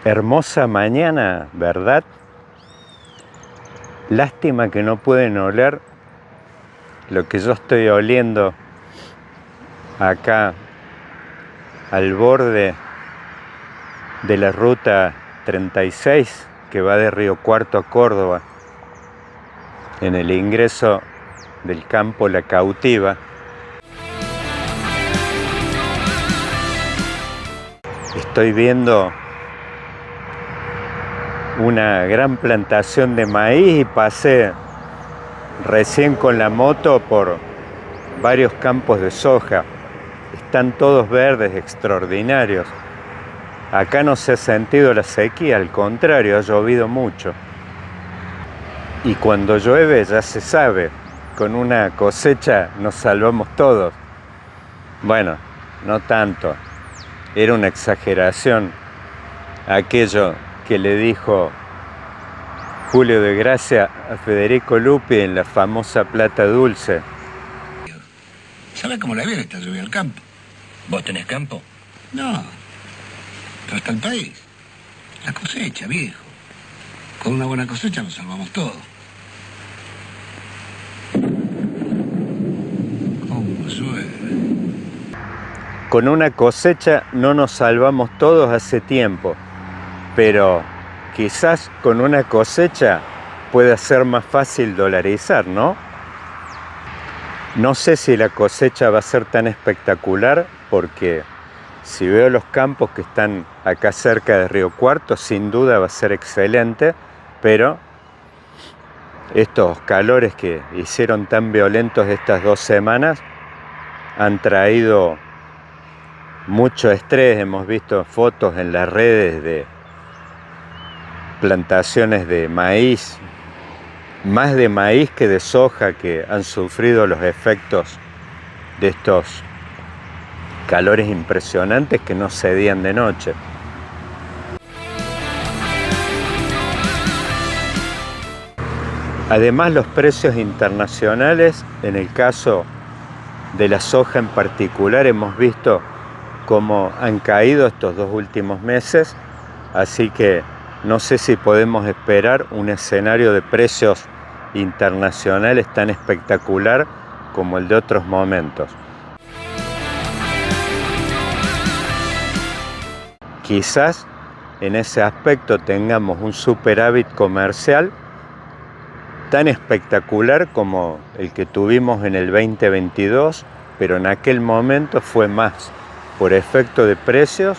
Hermosa mañana, ¿verdad? Lástima que no pueden oler lo que yo estoy oliendo acá al borde de la ruta 36 que va de Río Cuarto a Córdoba, en el ingreso del campo La Cautiva. Estoy viendo una gran plantación de maíz y pasé recién con la moto por varios campos de soja. Están todos verdes, extraordinarios. Acá no se ha sentido la sequía, al contrario, ha llovido mucho. Y cuando llueve ya se sabe, con una cosecha nos salvamos todos. Bueno, no tanto. Era una exageración aquello que le dijo Julio de Gracia a Federico Lupi en la famosa Plata Dulce. ¿Sabes cómo la viene esta lluvia al campo? ¿Vos tenés campo? No, pero está el país. La cosecha, viejo. Con una buena cosecha nos salvamos todos. ¿Cómo llueve? Con una cosecha no nos salvamos todos hace tiempo, pero quizás con una cosecha pueda ser más fácil dolarizar, ¿no? No sé si la cosecha va a ser tan espectacular, porque si veo los campos que están acá cerca de Río Cuarto, sin duda va a ser excelente, pero estos calores que hicieron tan violentos estas 2 semanas han traído mucho estrés. Hemos visto fotos en las redes de plantaciones de maíz, más de maíz que de soja, que han sufrido los efectos de estos calores impresionantes que no cedían de noche. Además, los precios internacionales, en el caso de la soja en particular, hemos visto cómo han caído estos 2 últimos meses, así que no sé si podemos esperar un escenario de precios internacionales tan espectacular como el de otros momentos. Quizás en ese aspecto tengamos un superávit comercial tan espectacular como el que tuvimos en el 2022, pero en aquel momento fue más por efecto de precios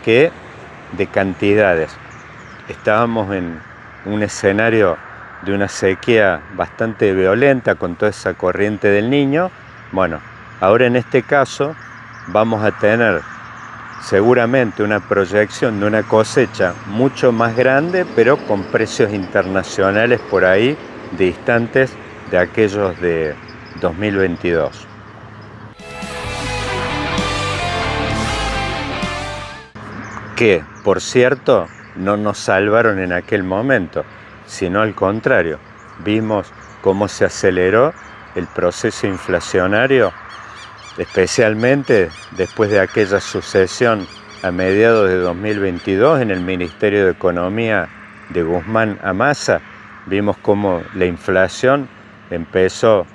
que de cantidades. Estábamos en un escenario de una sequía bastante violenta con toda esa corriente del Niño. Bueno, ahora en este caso vamos a tener seguramente una proyección de una cosecha mucho más grande, pero con precios internacionales por ahí distantes de aquellos de 2022. Que, por cierto, no nos salvaron en aquel momento, sino al contrario, vimos cómo se aceleró el proceso inflacionario, especialmente después de aquella sucesión a mediados de 2022 en el Ministerio de Economía de Guzmán a Massa. Vimos cómo la inflación empezó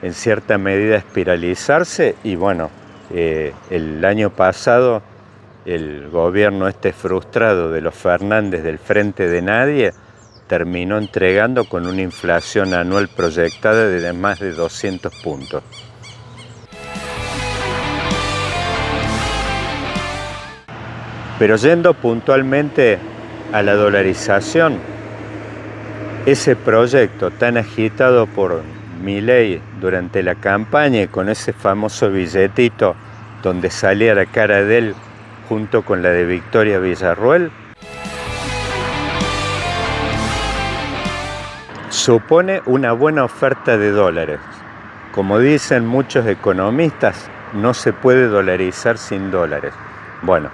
en cierta medida a espiralizarse y bueno, el año pasado el gobierno frustrado de los Fernández del Frente de Nadie terminó entregando con una inflación anual proyectada de más de 200 puntos. Pero yendo puntualmente a la dolarización, ese proyecto tan agitado por Milei durante la campaña y con ese famoso billetito donde salía la cara de él junto con la de Victoria Villarruel, supone una buena oferta de dólares. Como dicen muchos economistas, no se puede dolarizar sin dólares. Bueno,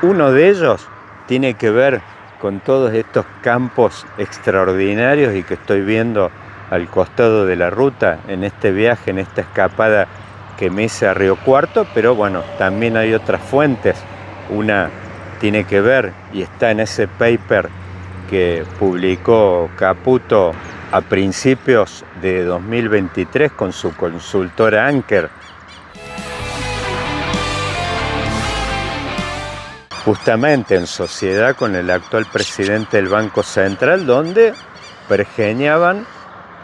uno de ellos tiene que ver con todos estos campos extraordinarios y que estoy viendo al costado de la ruta en este viaje, en esta escapada que me hice a Río Cuarto, pero bueno, también hay otras fuentes. Una tiene que ver y está en ese paper que publicó Caputo a principios de 2023 con su consultora Anker, justamente en sociedad con el actual presidente del Banco Central, donde pergeñaban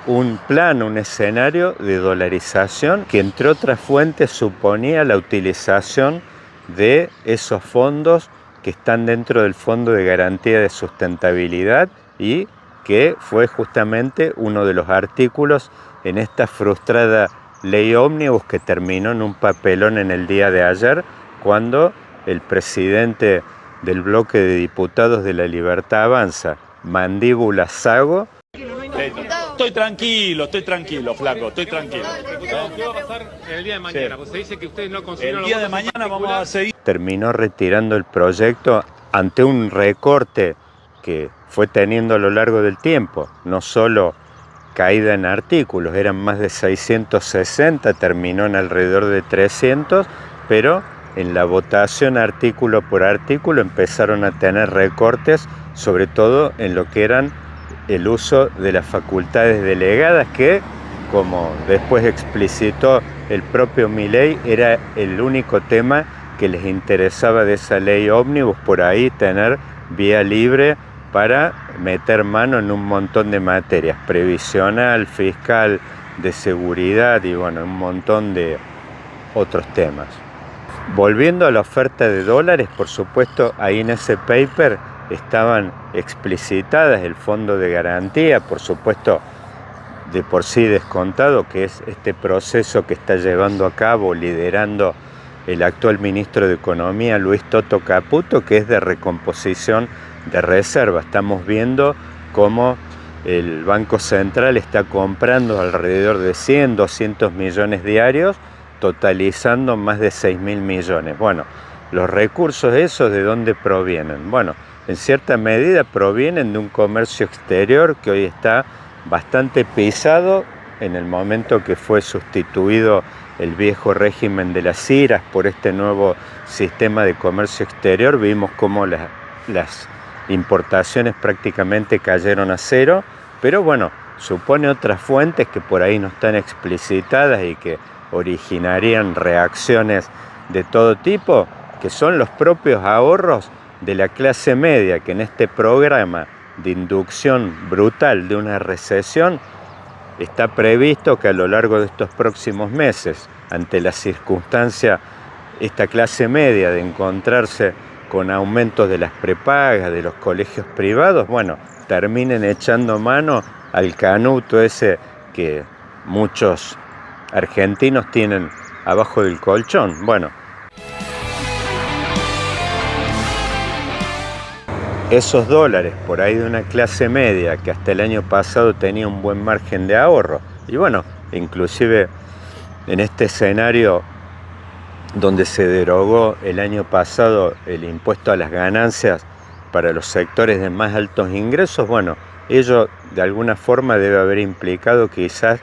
un plan, un escenario de dolarización que, entre otras fuentes, suponía la utilización de esos fondos que están dentro del Fondo de Garantía de Sustentabilidad y que fue justamente uno de los artículos en esta frustrada ley ómnibus que terminó en un papelón en el día de ayer, cuando el presidente del bloque de diputados de La Libertad Avanza, Mandíbula Sago. Estoy tranquilo, flaco, estoy tranquilo. ¿Qué va a pasar en el día de mañana? Pues se dice que ustedes no consideran... El día de mañana vamos a seguir. Terminó retirando el proyecto ante un recorte que fue teniendo a lo largo del tiempo, no solo caída en artículos, eran más de 660, terminó en alrededor de 300, pero en la votación artículo por artículo empezaron a tener recortes, sobre todo en lo que eran el uso de las facultades delegadas, que, como después explicitó el propio Milei, era el único tema que les interesaba de esa ley ómnibus, por ahí tener vía libre para meter mano en un montón de materias, previsional, fiscal, de seguridad y bueno, un montón de otros temas. Volviendo a la oferta de dólares, por supuesto, ahí en ese paper estaban explicitadas el fondo de garantía, por supuesto, de por sí descontado, que es este proceso que está llevando a cabo, liderando el actual ministro de Economía, Luis Toto Caputo, que es de recomposición de reserva. Estamos viendo cómo el Banco Central está comprando alrededor de 100, 200 millones diarios, totalizando más de 6.000 millones. Bueno, los recursos esos, ¿de dónde provienen? Bueno, en cierta medida provienen de un comercio exterior que hoy está bastante pisado en el momento que fue sustituido el viejo régimen de las IRAs por este nuevo sistema de comercio exterior. Vimos cómo las importaciones prácticamente cayeron a cero, pero bueno, supone otras fuentes que por ahí no están explicitadas y que originarían reacciones de todo tipo, que son los propios ahorros de la clase media, que en este programa de inducción brutal de una recesión está previsto que a lo largo de estos próximos meses, ante la circunstancia, esta clase media de encontrarse con aumentos de las prepagas, de los colegios privados, bueno, terminen echando mano al canuto ese que muchos argentinos tienen abajo del colchón. Bueno, esos dólares por ahí de una clase media que hasta el año pasado tenía un buen margen de ahorro, y bueno, inclusive en este escenario donde se derogó el año pasado el impuesto a las ganancias para los sectores de más altos ingresos, bueno, ello de alguna forma debe haber implicado quizás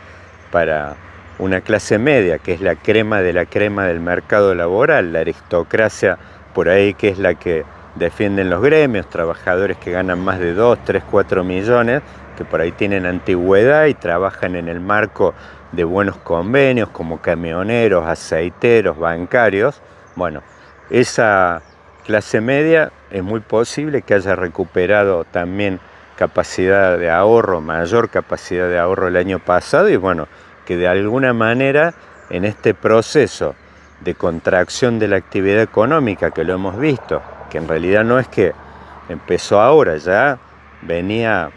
para una clase media, que es la crema de la crema del mercado laboral, la aristocracia por ahí que es la que defienden los gremios, trabajadores que ganan más de 2, 3, 4 millones, que por ahí tienen antigüedad y trabajan en el marco de buenos convenios como camioneros, aceiteros, bancarios. Bueno, esa clase media es muy posible que haya recuperado también capacidad de ahorro, mayor capacidad de ahorro el año pasado, y bueno, que de alguna manera en este proceso de contracción de la actividad económica que lo hemos visto, que en realidad no es que empezó ahora, ya venía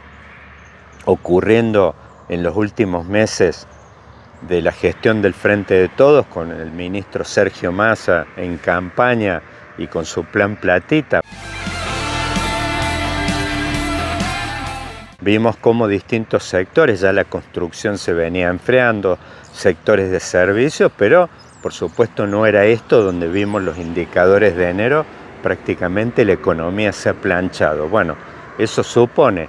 ocurriendo en los últimos meses de la gestión del Frente de Todos, con el ministro Sergio Massa en campaña y con su plan Platita. Vimos cómo distintos sectores, ya la construcción se venía enfriando, sectores de servicios, pero por supuesto no era esto donde vimos los indicadores de enero, prácticamente la economía se ha planchado. Bueno, eso supone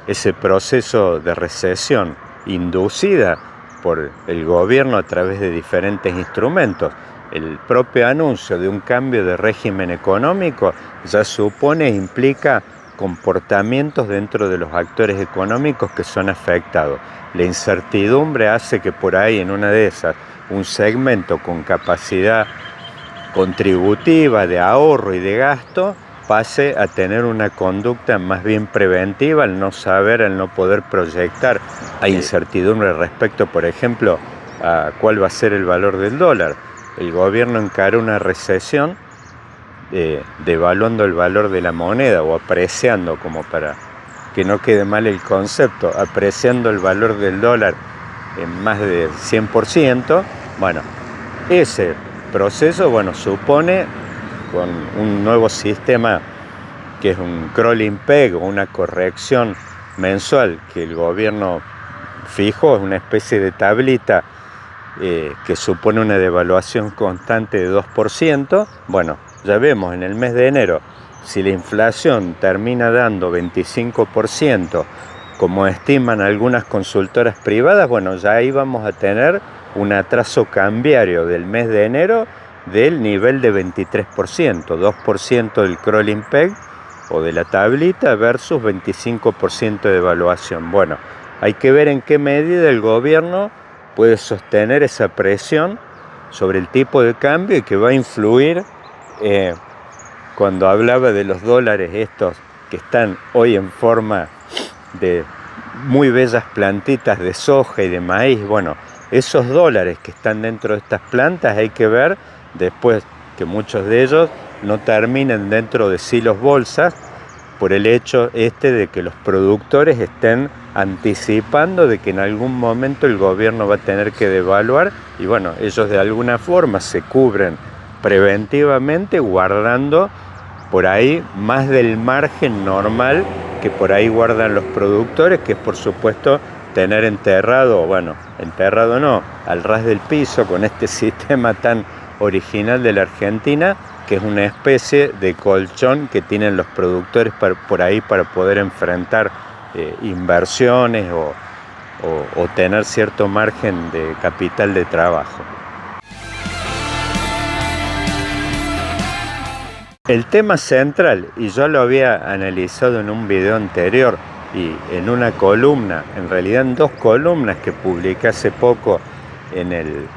ese proceso de recesión inducida por el gobierno a través de diferentes instrumentos. el propio anuncio de un cambio de régimen económico ya supone e implica comportamientos dentro de los actores económicos que son afectados. La incertidumbre hace que por ahí, en una de esas, un segmento con capacidad contributiva de ahorro y de gasto pase a tener una conducta más bien preventiva al no saber, al no poder proyectar. Hay incertidumbre respecto, por ejemplo, a cuál va a ser el valor del dólar. El gobierno encara una recesión devaluando el valor de la moneda o apreciando, como para que no quede mal el concepto, apreciando el valor del dólar en más de 100%. Bueno, ese proceso, supone, con un nuevo sistema que es un crawling peg o una corrección mensual que el gobierno fijó, es una especie de tablita que supone una devaluación constante de 2%. Bueno, ya vemos en el mes de enero, si la inflación termina dando 25%, como estiman algunas consultoras privadas, bueno, ya ahí vamos a tener un atraso cambiario del mes de enero del nivel de 23%, 2% del crawling peg o de la tablita versus 25% de devaluación. Bueno, hay que ver en qué medida el gobierno puede sostener esa presión sobre el tipo de cambio y que va a influir cuando hablaba de los dólares estos que están hoy en forma de muy bellas plantitas de soja y de maíz. Bueno, esos dólares que están dentro de estas plantas hay que ver después que muchos de ellos no terminen dentro de silos bolsas por el hecho de que los productores estén anticipando de que en algún momento el gobierno va a tener que devaluar y bueno, ellos de alguna forma se cubren preventivamente guardando por ahí más del margen normal que por ahí guardan los productores, que es por supuesto tener enterrado no, al ras del piso con este sistema tan original de la Argentina, que es una especie de colchón que tienen los productores por ahí para poder enfrentar inversiones o tener cierto margen de capital de trabajo. El tema central, y yo lo había analizado en un video anterior y en una columna, en realidad en 2 columnas que publiqué hace poco en el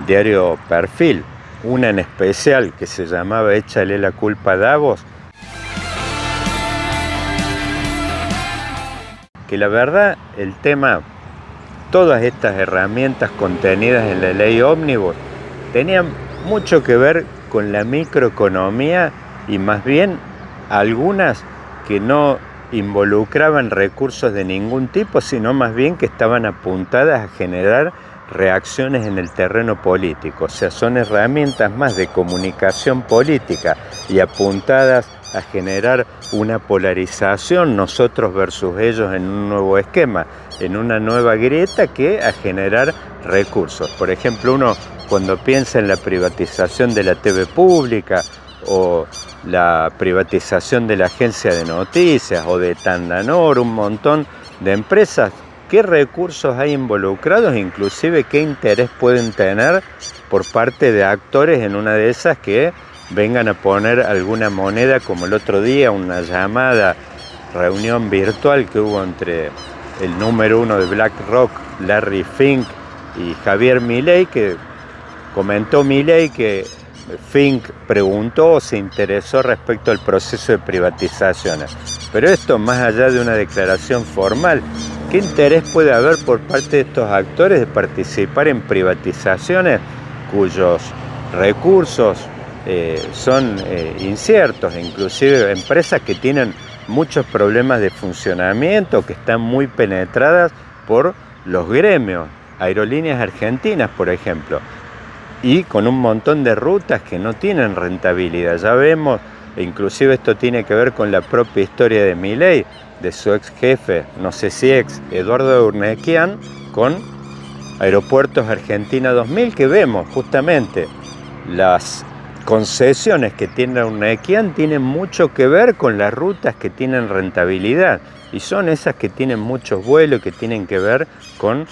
diario Perfil, una en especial que se llamaba Échale la culpa a Davos, que la verdad el tema, todas estas herramientas contenidas en la ley ómnibus tenían mucho que ver con la microeconomía y más bien algunas que no involucraban recursos de ningún tipo, sino más bien que estaban apuntadas a generar reacciones en el terreno político. O sea, son herramientas más de comunicación política y apuntadas a generar una polarización, nosotros versus ellos, en un nuevo esquema, en una nueva grieta, que a generar recursos. Por ejemplo, uno cuando piensa en la privatización de la TV pública o la privatización de la agencia de noticias o de Tandanor, un montón de empresas, ¿qué recursos hay involucrados? Inclusive, ¿qué interés pueden tener por parte de actores en una de esas que vengan a poner alguna moneda, como el otro día, una llamada reunión virtual que hubo entre el número 1 de BlackRock, Larry Fink, y Javier Milei, que comentó Milei que Fink preguntó o se interesó respecto al proceso de privatizaciones. Pero esto, más allá de una declaración formal, ¿qué interés puede haber por parte de estos actores de participar en privatizaciones cuyos recursos son inciertos? Inclusive empresas que tienen muchos problemas de funcionamiento, que están muy penetradas por los gremios, Aerolíneas Argentinas, por ejemplo, y con un montón de rutas que no tienen rentabilidad. Ya vemos, e inclusive esto tiene que ver con la propia historia de Milei, de su ex jefe, no sé si ex, Eduardo Urnequian, con Aeropuertos Argentina 2000, que vemos justamente las concesiones que tiene Urnequian tienen mucho que ver con las rutas que tienen rentabilidad, y son esas que tienen muchos vuelos, que tienen que ver con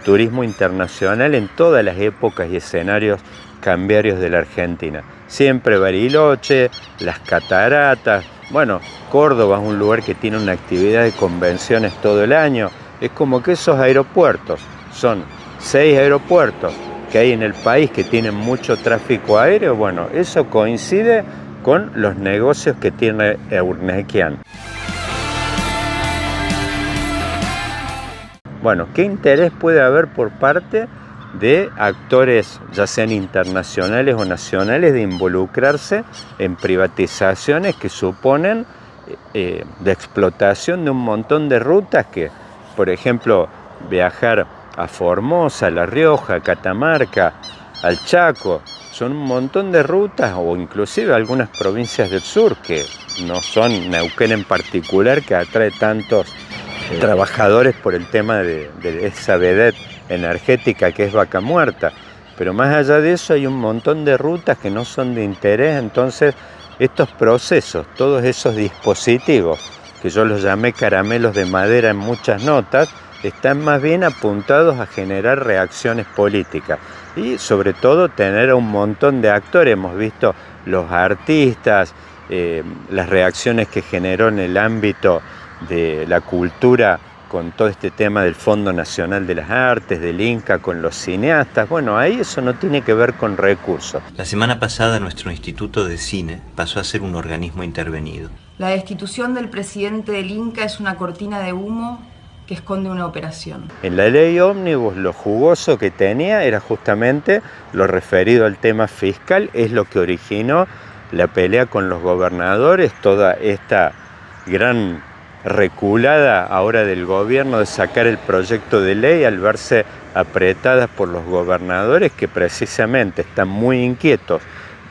turismo internacional en todas las épocas y escenarios cambiarios de la Argentina. Siempre Bariloche, las cataratas, bueno, Córdoba es un lugar que tiene una actividad de convenciones todo el año. Es como que esos aeropuertos, son 6 aeropuertos que hay en el país que tienen mucho tráfico aéreo, bueno, eso coincide con los negocios que tiene Eurnequian. Bueno, ¿qué interés puede haber por parte de actores, ya sean internacionales o nacionales, de involucrarse en privatizaciones que suponen de explotación de un montón de rutas que, por ejemplo, viajar a Formosa, a La Rioja, a Catamarca, al Chaco, son un montón de rutas, o inclusive algunas provincias del sur, que no son Neuquén en particular, que atrae tantos trabajadores por el tema de esa vedette energética que es Vaca Muerta. Pero más allá de eso hay un montón de rutas que no son de interés. Entonces estos procesos, todos esos dispositivos, que yo los llamé caramelos de madera en muchas notas, están más bien apuntados a generar reacciones políticas y sobre todo tener a un montón de actores. Hemos visto los artistas, las reacciones que generó en el ámbito de la cultura con todo este tema del Fondo Nacional de las Artes, del Inca, con los cineastas. Bueno, ahí eso no tiene que ver con recursos. La semana pasada nuestro Instituto de Cine pasó a ser un organismo intervenido. La destitución del presidente del Inca es una cortina de humo que esconde una operación. En la ley ómnibus lo jugoso que tenía era justamente lo referido al tema fiscal, es lo que originó la pelea con los gobernadores, toda esta gran reculada ahora del gobierno de sacar el proyecto de ley al verse apretadas por los gobernadores que precisamente están muy inquietos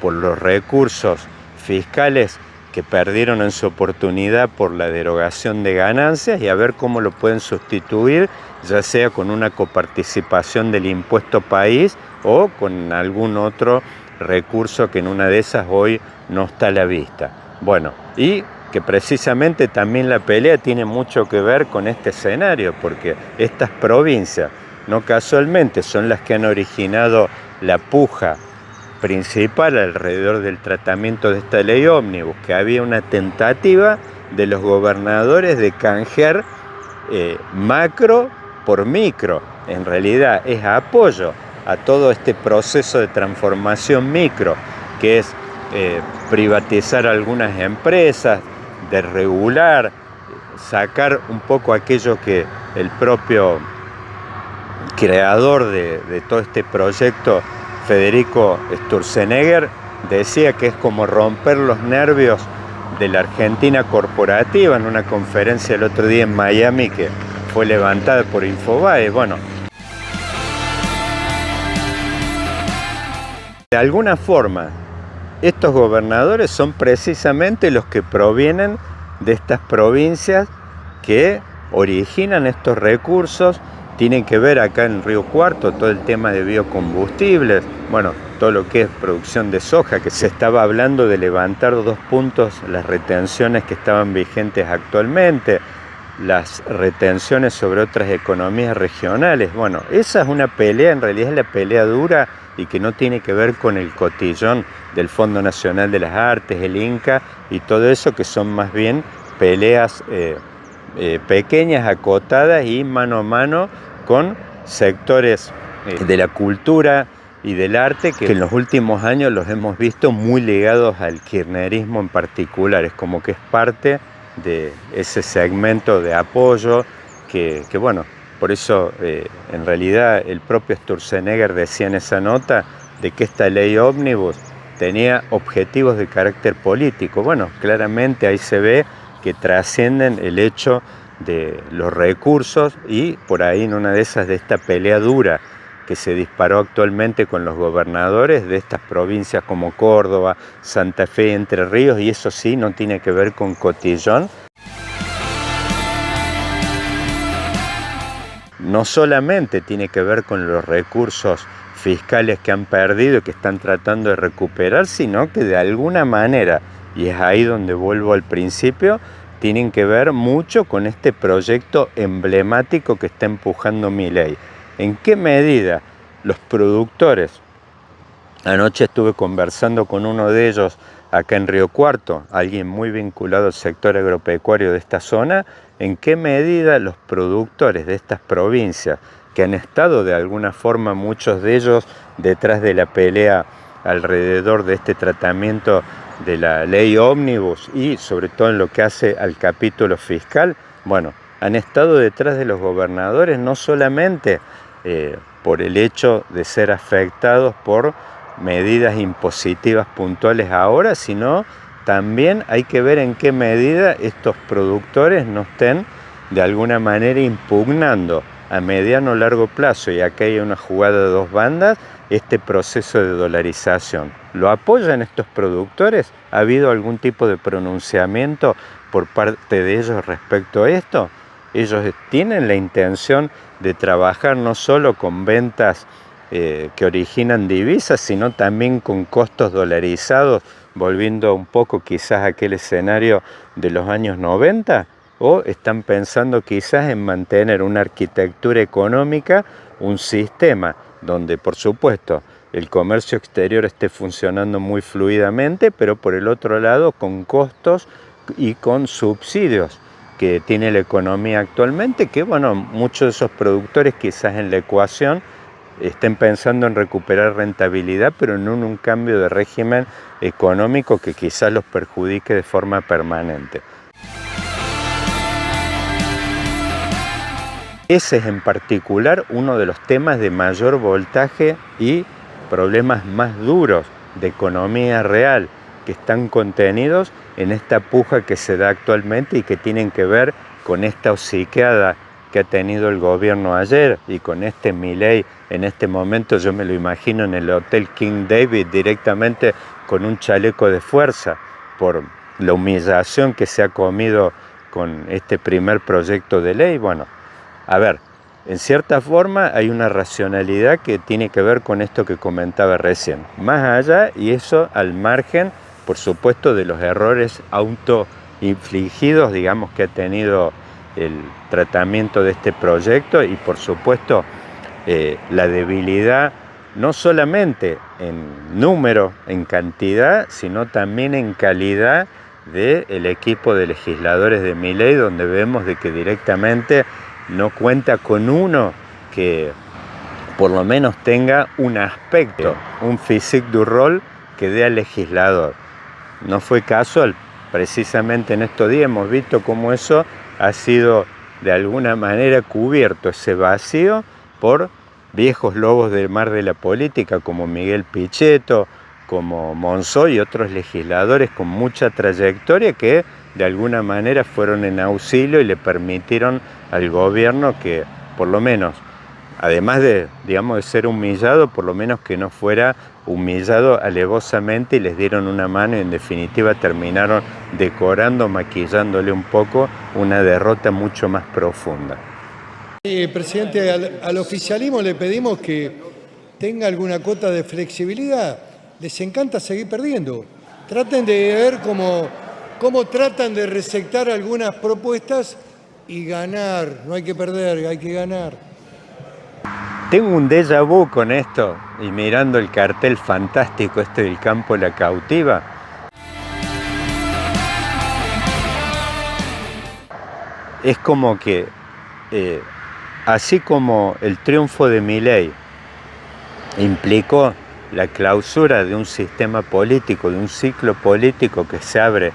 por los recursos fiscales que perdieron en su oportunidad por la derogación de ganancias y a ver cómo lo pueden sustituir, ya sea con una coparticipación del impuesto país o con algún otro recurso que en una de esas hoy no está a la vista. Bueno, y que precisamente también la pelea tiene mucho que ver con este escenario, porque estas provincias, no casualmente, son las que han originado la puja principal alrededor del tratamiento de esta ley ómnibus, que había una tentativa de los gobernadores de canjear macro por micro. En realidad es apoyo a todo este proceso de transformación micro, que es privatizar algunas empresas, desregular, sacar un poco aquello que el propio creador de todo este proyecto, Federico Sturzenegger, decía que es como romper los nervios de la Argentina corporativa en una conferencia el otro día en Miami que fue levantada por Infobae. Bueno, de alguna forma, estos gobernadores son precisamente los que provienen de estas provincias que originan estos recursos. Tienen que ver acá en Río Cuarto todo el tema de biocombustibles, bueno, todo lo que es producción de soja, que se estaba hablando de levantar 2 puntos las retenciones que estaban vigentes actualmente, las retenciones sobre otras economías regionales. Bueno, esa es una pelea, en realidad es la pelea dura y que no tiene que ver con el cotillón del Fondo Nacional de las Artes, el Inca y todo eso, que son más bien peleas pequeñas, acotadas y mano a mano con sectores de la cultura y del arte que en los últimos años los hemos visto muy ligados al kirchnerismo en particular. Es como que es parte de ese segmento de apoyo que bueno, por eso en realidad el propio Sturzenegger decía en esa nota de que esta ley ómnibus tenía objetivos de carácter político. Bueno, claramente ahí se ve que trascienden el hecho de los recursos y por ahí en una de esas de esta pelea dura que se disparó actualmente con los gobernadores de estas provincias como Córdoba, Santa Fe y Entre Ríos, y eso sí no tiene que ver con cotillón. No solamente tiene que ver con los recursos fiscales que han perdido y que están tratando de recuperar, sino que de alguna manera, y es ahí donde vuelvo al principio, tienen que ver mucho con este proyecto emblemático que está empujando Milei. ¿En qué medida los productores Anoche estuve conversando con uno de ellos acá en Río Cuarto, alguien muy vinculado al sector agropecuario de esta zona, en qué medida los productores de estas provincias, que han estado de alguna forma muchos de ellos detrás de la pelea alrededor de este tratamiento de la ley ómnibus y sobre todo en lo que hace al capítulo fiscal, bueno, han estado detrás de los gobernadores no solamente por el hecho de ser afectados por medidas impositivas puntuales ahora, sino también hay que ver en qué medida estos productores no estén de alguna manera impugnando a mediano o largo plazo, y acá hay una jugada de dos bandas, este proceso de dolarización. ¿Lo apoyan estos productores? ¿Ha habido algún tipo de pronunciamiento por parte de ellos respecto a esto? Ellos tienen la intención de trabajar no solo con ventas que originan divisas, sino también con costos dolarizados, volviendo un poco quizás a aquel escenario de los años 90, o están pensando quizás en mantener una arquitectura económica, un sistema donde por supuesto el comercio exterior esté funcionando muy fluidamente, pero por el otro lado con costos y con subsidios que tiene la economía actualmente, que bueno, muchos de esos productores quizás en la ecuación estén pensando en recuperar rentabilidad, pero no en un cambio de régimen económico que quizás los perjudique de forma permanente. Ese es en particular uno de los temas de mayor voltaje y problemas más duros de economía real que están contenidos en esta puja que se da actualmente y que tienen que ver con esta hociqueada que ha tenido el gobierno ayer y con este Milei en este momento. Yo me lo imagino en el Hotel King David directamente con un chaleco de fuerza por la humillación que se ha comido con este primer proyecto de ley. Bueno, a ver, en cierta forma hay una racionalidad que tiene que ver con esto que comentaba recién. Más allá, y eso al margen, por supuesto, de los errores autoinfligidos, digamos, que ha tenido el tratamiento de este proyecto y, por supuesto, la debilidad no solamente en número, en cantidad, sino también en calidad del equipo de legisladores de Milei, donde vemos de que directamente no cuenta con uno que por lo menos tenga un aspecto, un physique du rôle que dé al legislador. No fue casual, precisamente en estos días hemos visto cómo eso ha sido de alguna manera cubierto, ese vacío, por viejos lobos del mar de la política como Miguel Pichetto, como Monzó y otros legisladores con mucha trayectoria que de alguna manera fueron en auxilio y le permitieron al gobierno que por lo menos, además de, digamos, de ser humillado, por lo menos que no fuera humillado alevosamente, y les dieron una mano y en definitiva terminaron decorando, maquillándole un poco una derrota mucho más profunda. Presidente, al oficialismo le pedimos que tenga alguna cuota de flexibilidad. Les encanta seguir perdiendo. Traten de ver cómo tratan de receptar algunas propuestas y ganar. No hay que perder, hay que ganar. Tengo un déjà vu con esto, y mirando el cartel fantástico este del campo La Cautiva. Es como que, así como el triunfo de Milei implicó la clausura de un sistema político, de un ciclo político que se abre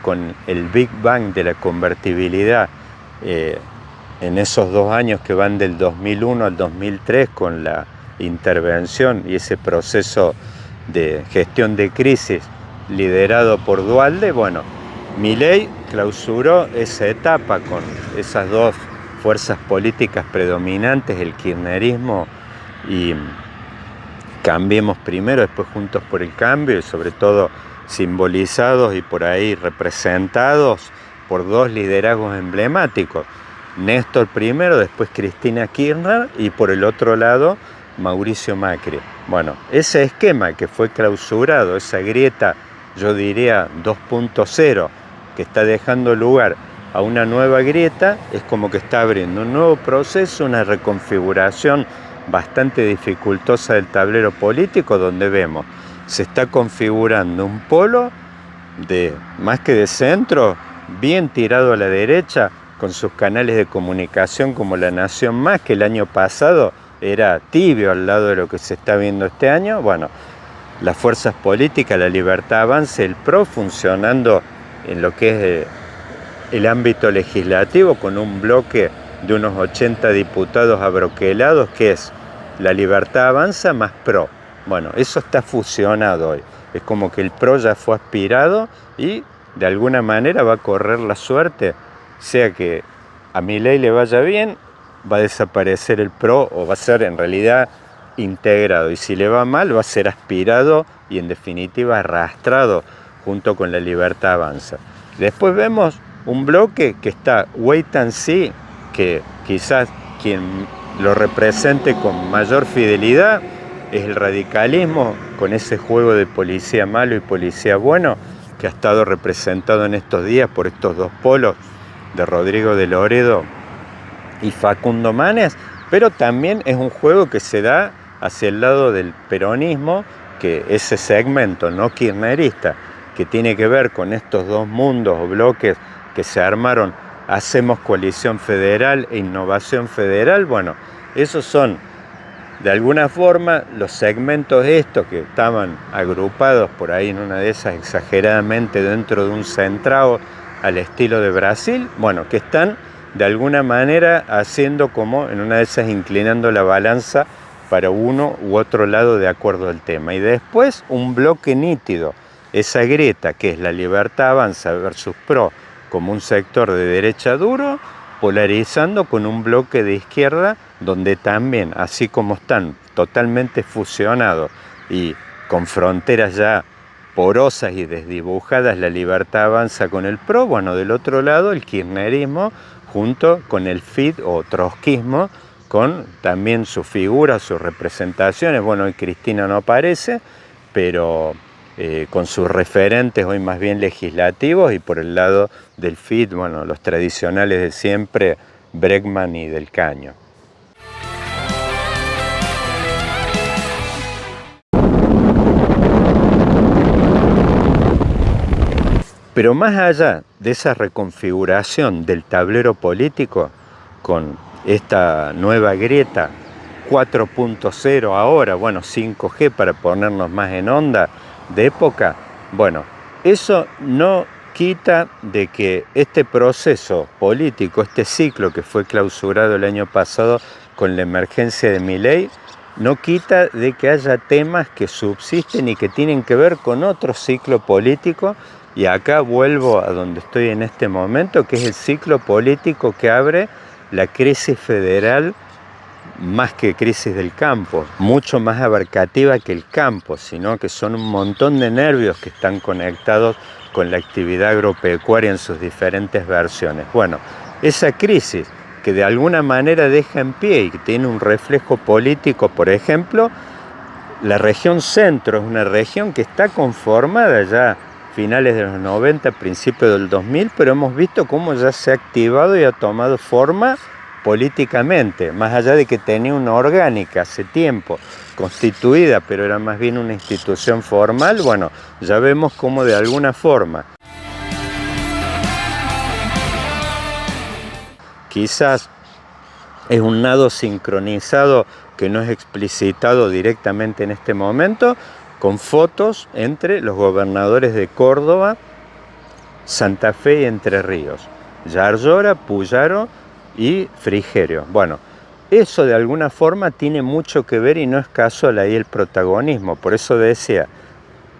con el Big Bang de la convertibilidad, en esos 2 años que van del 2001 al 2003 con la intervención y ese proceso de gestión de crisis liderado por Duhalde, bueno, Milei clausuró esa etapa con esas 2 fuerzas políticas predominantes, el kirchnerismo y Cambiemos Primero, después Juntos por el Cambio, y sobre todo simbolizados y por ahí representados por 2 liderazgos emblemáticos. Néstor primero, después Cristina Kirchner y por el otro lado Mauricio Macri. Bueno, ese esquema que fue clausurado, esa grieta, yo diría 2.0, que está dejando lugar a una nueva grieta, es como que está abriendo un nuevo proceso, una reconfiguración bastante dificultosa del tablero político, donde vemos, se está configurando un polo más que de centro, bien tirado a la derecha, con sus canales de comunicación como La Nación Más, que el año pasado era tibio al lado de lo que se está viendo este año. Bueno, las fuerzas políticas, La Libertad Avanza, el PRO, funcionando en lo que es el ámbito legislativo, con un bloque de unos 80 diputados abroquelados, que es La Libertad Avanza más PRO. Bueno, eso está fusionado hoy. Es como que el PRO ya fue aspirado y de alguna manera va a correr la suerte, sea que a Milei le vaya bien, va a desaparecer el PRO o va a ser en realidad integrado, y si le va mal va a ser aspirado y en definitiva arrastrado junto con La Libertad Avanza. Después vemos un bloque que está wait and see, que quizás quien lo represente con mayor fidelidad es el radicalismo, con ese juego de policía malo y policía bueno que ha estado representado en estos días por estos dos polos de Rodrigo de Loredo y Facundo Manes, pero también es un juego que se da hacia el lado del peronismo, que ese segmento no kirchnerista, que tiene que ver con estos dos mundos o bloques que se armaron, Hacemos Coalición Federal e Innovación Federal. Bueno, esos son de alguna forma los segmentos estos que estaban agrupados por ahí en una de esas exageradamente dentro de un centrado al estilo de Brasil, bueno, que están de alguna manera haciendo como en una de esas inclinando la balanza para uno u otro lado de acuerdo al tema. Y después un bloque nítido, esa grieta que es La Libertad Avanza versus PRO como un sector de derecha duro, polarizando con un bloque de izquierda donde también, así como están totalmente fusionados y con fronteras ya porosas y desdibujadas, La Libertad Avanza con el PRO, bueno, del otro lado el kirchnerismo junto con el FID o trotskismo, con también sus figuras, sus representaciones. Bueno, hoy Cristina no aparece, pero con sus referentes hoy más bien legislativos, y por el lado del FID, bueno, los tradicionales de siempre, Bregman y Del Caño. Pero más allá de esa reconfiguración del tablero político con esta nueva grieta 4.0 ahora, bueno, 5G para ponernos más en onda de época, bueno, eso no quita de que este proceso político, este ciclo que fue clausurado el año pasado con la emergencia de Milei, no quita de que haya temas que subsisten y que tienen que ver con otro ciclo político. Y acá vuelvo a donde estoy en este momento, que es el ciclo político que abre la crisis federal, más que crisis del campo, mucho más abarcativa que el campo, sino que son un montón de nervios que están conectados con la actividad agropecuaria en sus diferentes versiones. Bueno, esa crisis que de alguna manera deja en pie y que tiene un reflejo político, por ejemplo, la región centro es una región que está conformada ya finales de los 90, principios del 2000, pero hemos visto cómo ya se ha activado y ha tomado forma políticamente, más allá de que tenía una orgánica hace tiempo constituida, pero era más bien una institución formal. Bueno, ya vemos cómo de alguna forma, quizás es un nado sincronizado que no es explicitado directamente en este momento, con fotos entre los gobernadores de Córdoba, Santa Fe y Entre Ríos, Yarlora, Puyaro y Frigerio. Bueno, eso de alguna forma tiene mucho que ver y no es casual ahí el protagonismo. Por eso decía,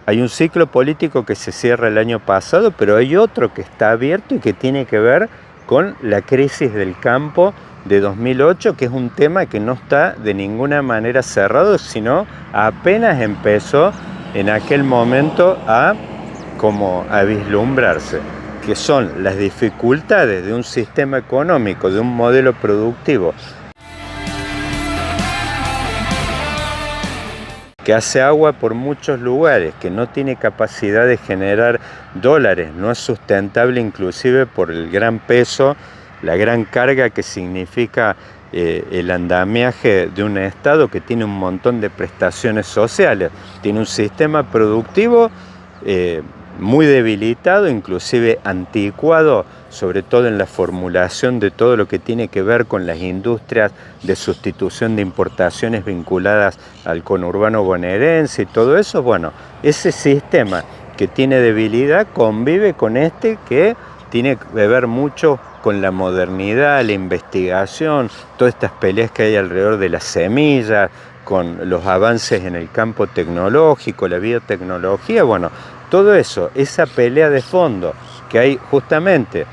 hay un ciclo político que se cierra el año pasado, pero hay otro que está abierto y que tiene que ver con la crisis del campo de 2008, que es un tema que no está de ninguna manera cerrado, sino apenas empezó en aquel momento a vislumbrarse, que son las dificultades de un sistema económico, de un modelo productivo que hace agua por muchos lugares, que no tiene capacidad de generar dólares, no es sustentable inclusive por el gran peso, la gran carga que significa el andamiaje de un Estado que tiene un montón de prestaciones sociales, tiene un sistema productivo muy debilitado, inclusive anticuado, sobre todo en la formulación de todo lo que tiene que ver con las industrias de sustitución de importaciones vinculadas al conurbano bonaerense y todo eso. Bueno, ese sistema que tiene debilidad convive con este que tiene que ver mucho con la modernidad, la investigación, todas estas peleas que hay alrededor de las semillas, con los avances en el campo tecnológico, la biotecnología, bueno, todo eso, esa pelea de fondo que hay justamente,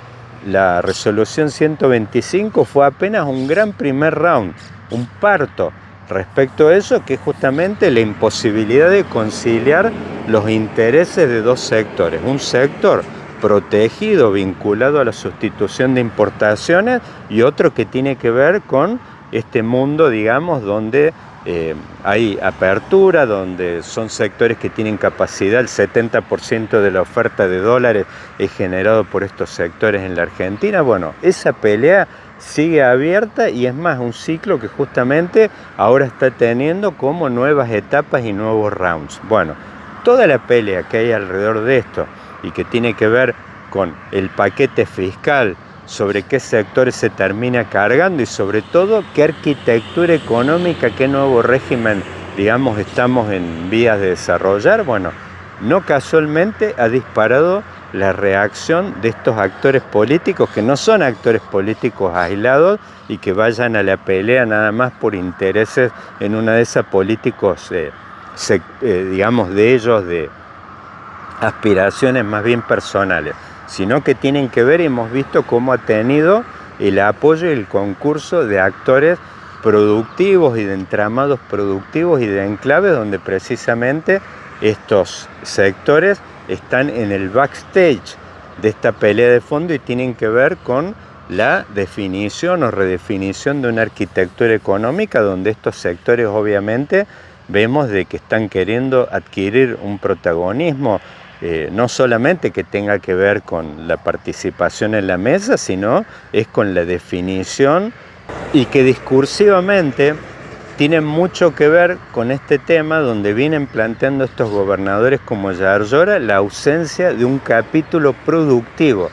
la resolución 125 fue apenas un gran primer round, un parto respecto a eso, que es justamente la imposibilidad de conciliar los intereses de dos sectores, un sector protegido, vinculado a la sustitución de importaciones, y otro que tiene que ver con este mundo, digamos, donde hay apertura, donde son sectores que tienen capacidad, el 70% de la oferta de dólares es generado por estos sectores en la Argentina. Bueno, esa pelea sigue abierta y es más, un ciclo que justamente ahora está teniendo como nuevas etapas y nuevos rounds. Bueno, toda la pelea que hay alrededor de esto y que tiene que ver con el paquete fiscal, sobre qué sectores se termina cargando y sobre todo qué arquitectura económica, qué nuevo régimen, digamos, estamos en vías de desarrollar. Bueno, no casualmente ha disparado la reacción de estos actores políticos, que no son actores políticos aislados y que vayan a la pelea nada más por intereses en una de esas políticos, digamos, de ellos, de aspiraciones más bien personales, sino que tienen que ver, y hemos visto cómo ha tenido el apoyo y el concurso de actores productivos y de entramados productivos y de enclaves donde precisamente estos sectores están en el backstage de esta pelea de fondo y tienen que ver con la definición o redefinición de una arquitectura económica donde estos sectores obviamente vemos de que están queriendo adquirir un protagonismo, no solamente que tenga que ver con la participación en la mesa, sino es con la definición, y que discursivamente tienen mucho que ver con este tema donde vienen planteando estos gobernadores como Yarlora la ausencia de un capítulo productivo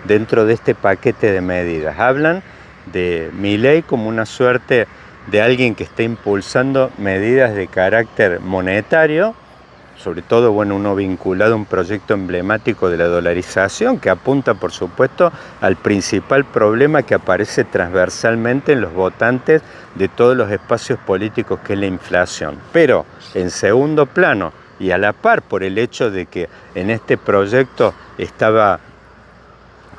dentro de este paquete de medidas. Hablan de Milei como una suerte de alguien que está impulsando medidas de carácter monetario, sobre todo, bueno, uno vinculado a un proyecto emblemático de la dolarización que apunta, por supuesto, al principal problema que aparece transversalmente en los votantes de todos los espacios políticos, que es la inflación. Pero, en segundo plano, y a la par por el hecho de que en este proyecto estaba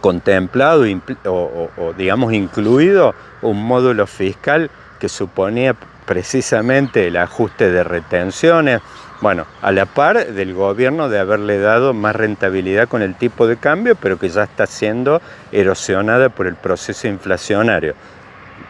contemplado o digamos incluido un módulo fiscal que suponía precisamente el ajuste de retenciones, bueno, a la par del gobierno de haberle dado más rentabilidad con el tipo de cambio, pero que ya está siendo erosionada por el proceso inflacionario.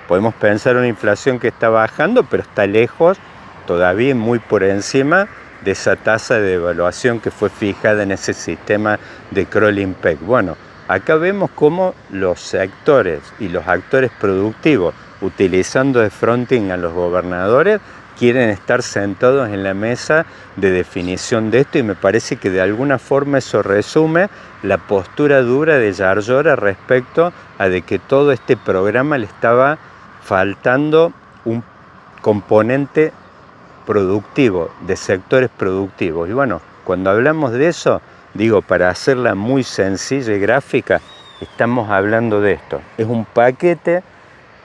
Podemos pensar una inflación que está bajando, pero está lejos, todavía muy por encima de esa tasa de devaluación que fue fijada en ese sistema de Kroll-Impec. Bueno, acá vemos cómo los sectores y los actores productivos, utilizando de fronting a los gobernadores, quieren estar sentados en la mesa de definición de esto, y me parece que de alguna forma eso resume la postura dura de Yarlora respecto a de que todo este programa le estaba faltando un componente productivo, de sectores productivos. Y bueno, cuando hablamos de eso, digo, para hacerla muy sencilla y gráfica, estamos hablando de esto. Es un paquete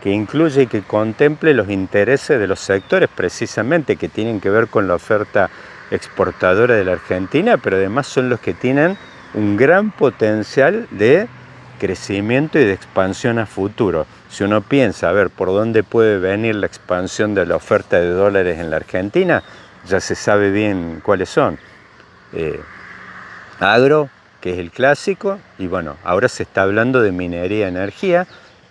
que incluye y que contemple los intereses de los sectores precisamente que tienen que ver con la oferta exportadora de la Argentina, pero además son los que tienen un gran potencial de crecimiento y de expansión a futuro. Si uno piensa, a ver, por dónde puede venir la expansión de la oferta de dólares en la Argentina, ya se sabe bien cuáles son. Agro, que es el clásico, y bueno, ahora se está hablando de minería, energía,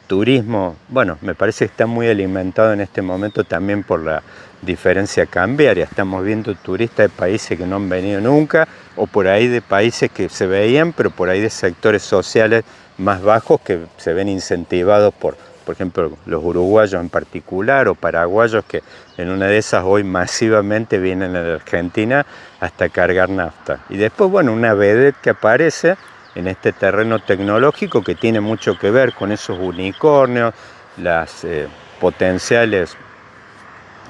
turismo, bueno, me parece que está muy alimentado en este momento también por la diferencia cambiaria. Estamos viendo turistas de países que no han venido nunca, o por ahí de países que se veían, pero por ahí de sectores sociales más bajos que se ven incentivados por ejemplo, los uruguayos en particular, o paraguayos que en una de esas hoy masivamente vienen a la Argentina hasta cargar nafta. Y después, bueno, una vedette que aparece en este terreno tecnológico que tiene mucho que ver con esos unicornios, las potenciales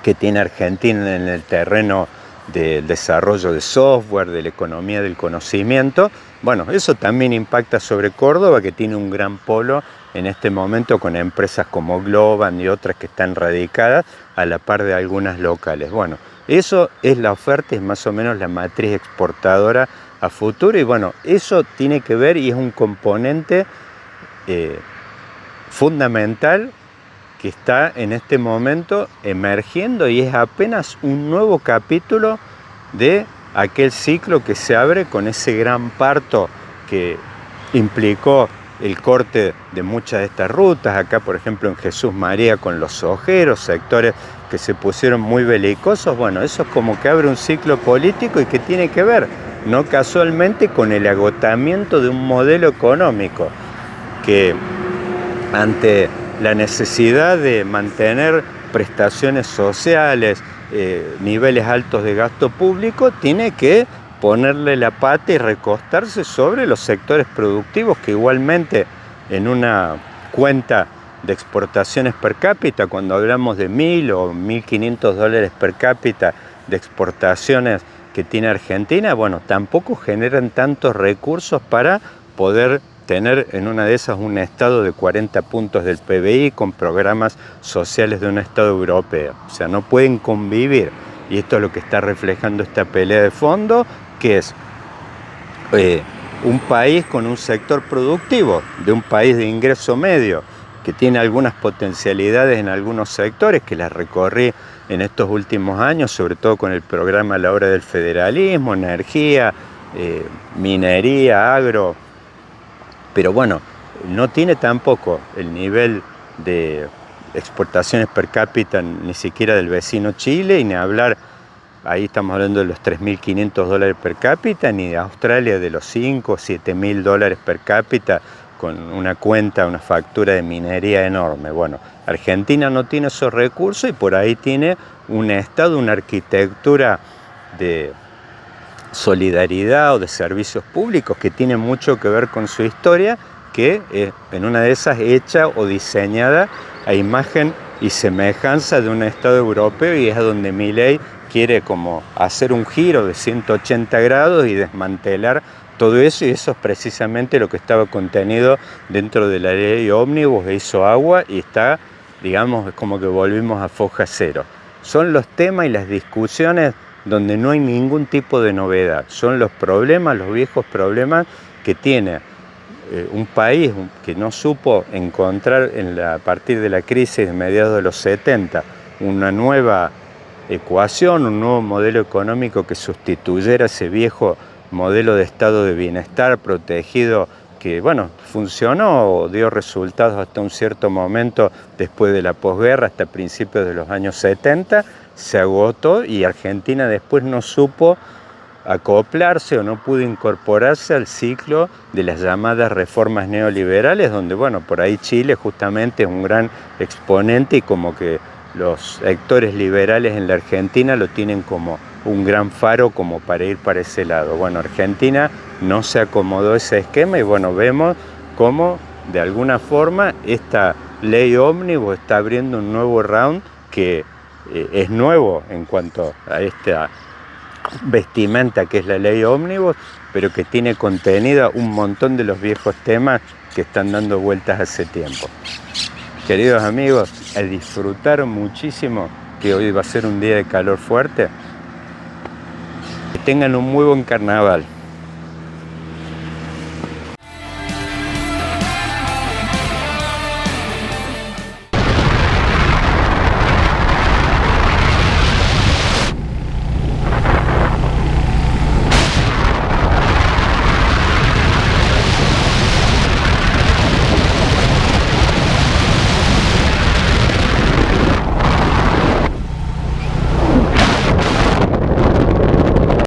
que tiene Argentina en el terreno del desarrollo de software, de la economía del conocimiento. Bueno, eso también impacta sobre Córdoba, que tiene un gran polo en este momento con empresas como Globan y otras que están radicadas a la par de algunas locales. Bueno, eso es la oferta, es más o menos la matriz exportadora a futuro, y bueno, eso tiene que ver y es un componente fundamental que está en este momento emergiendo, y es apenas un nuevo capítulo de aquel ciclo que se abre con ese gran parto que implicó el corte de muchas de estas rutas. Acá, por ejemplo, en Jesús María con los ojeros, sectores que se pusieron muy belicosos. Bueno, eso es como que abre un ciclo político y que tiene que ver, no casualmente, con el agotamiento de un modelo económico que, ante la necesidad de mantener prestaciones sociales, niveles altos de gasto público, tiene que ponerle la pata y recostarse sobre los sectores productivos que igualmente en una cuenta de exportaciones per cápita, cuando hablamos de 1.000 o 1.500 dólares per cápita de exportaciones que tiene Argentina, bueno, tampoco generan tantos recursos para poder tener en una de esas un estado de 40 puntos del PBI con programas sociales de un estado europeo. O sea, no pueden convivir, y esto es lo que está reflejando esta pelea de fondo, que es un país con un sector productivo, de un país de ingreso medio, que tiene algunas potencialidades en algunos sectores, que las recorrí en estos últimos años, sobre todo con el programa a la hora del federalismo, energía, minería, agro. Pero bueno, no tiene tampoco el nivel de exportaciones per cápita ni siquiera del vecino Chile, y ni hablar, ahí estamos hablando de los 3.500 dólares per cápita, ni de Australia de los 5 o 7.000 dólares per cápita, con una cuenta, una factura de minería enorme. Bueno, Argentina no tiene esos recursos, y por ahí tiene un estado, una arquitectura de solidaridad o de servicios públicos que tiene mucho que ver con su historia, que en una de esas hecha o diseñada a imagen y semejanza de un Estado europeo, y es a donde Milei quiere como hacer un giro de 180 grados y desmantelar todo eso, y eso es precisamente lo que estaba contenido dentro de la ley ómnibus, e hizo agua, y está, digamos, es como que volvimos a foja cero. Son los temas y las discusiones donde no hay ningún tipo de novedad. Son los problemas, los viejos problemas que tiene un país que no supo encontrar a partir de la crisis de mediados de los 70 una nueva ecuación, un nuevo modelo económico que sustituyera ese viejo modelo de estado de bienestar protegido que, bueno, funcionó, dio resultados hasta un cierto momento después de la posguerra, hasta principios de los años 70, se agotó, y Argentina después no supo acoplarse o no pudo incorporarse al ciclo de las llamadas reformas neoliberales, donde, bueno, por ahí Chile justamente es un gran exponente, y como que los sectores liberales en la Argentina lo tienen como un gran faro como para ir para ese lado. Bueno, Argentina no se acomodó ese esquema, y bueno, vemos cómo de alguna forma esta ley ómnibus está abriendo un nuevo round que es nuevo en cuanto a esta vestimenta que es la ley ómnibus, pero que tiene contenida un montón de los viejos temas que están dando vueltas hace tiempo. Queridos amigos, a disfrutar muchísimo, que hoy va a ser un día de calor fuerte. Que tengan un muy buen carnaval.